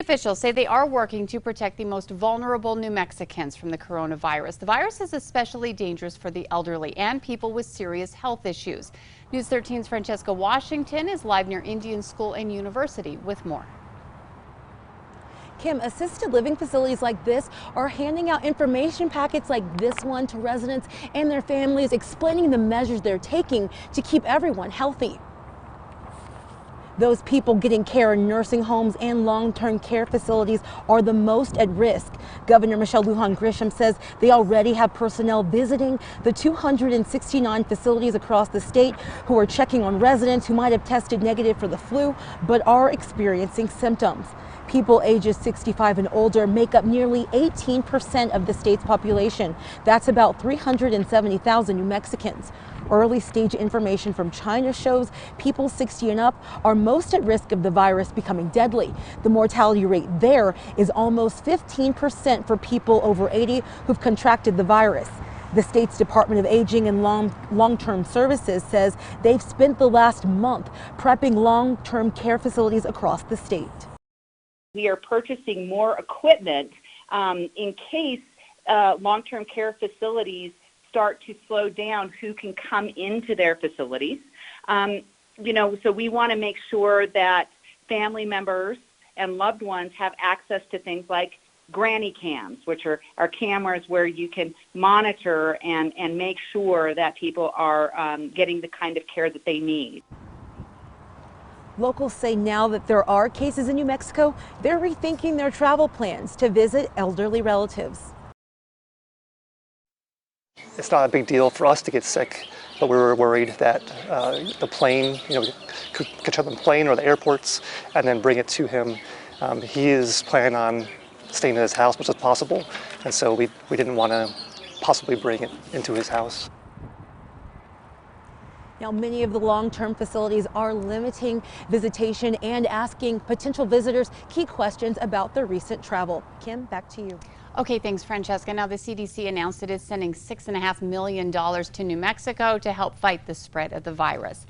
officials say they are working to protect the most vulnerable New Mexicans from the coronavirus. The virus is especially dangerous for the elderly and people with serious health issues. News 13's Francesca Washington is live near Indian School and University with more. Kim, assisted living facilities like this are handing out information packets like this one to residents and their families, explaining the measures they're taking to keep everyone healthy. Those people getting care in nursing homes and long-term care facilities are the most at risk. Governor Michelle Lujan Grisham says they already have personnel visiting the 269 facilities across the state who are checking on residents who might have tested negative for the flu but are experiencing symptoms. People ages 65 and older make up nearly 18% of the state's population. That's about 370,000 New Mexicans. Early stage information from China shows people 60 and up are most at risk of the virus becoming deadly. The mortality rate there is almost 15% for people over 80 who've contracted the virus. The state's Department of Aging and Long-Term Services says they've spent the last month prepping long-term care facilities across the state. We are purchasing more equipment in case long-term care facilities start to slow down who can come into their facilities. So we want to make sure that family members and loved ones have access to things like granny cams, which are cameras where you can monitor and make sure that people are getting the kind of care that they need. Locals say now that there are cases in New Mexico, they're rethinking their travel plans to visit elderly relatives. It's not a big deal for us to get sick, but we were worried that the plane, could catch up on the plane or the airports and then bring it to him. He is planning on staying in his house as much as possible, and so we didn't want to possibly bring it into his house. Now, many of the long-term facilities are limiting visitation and asking potential visitors key questions about their recent travel. Kim, back to you. Okay, thanks, Francesca. Now, the CDC announced it is sending $6.5 million to New Mexico to help fight the spread of the virus.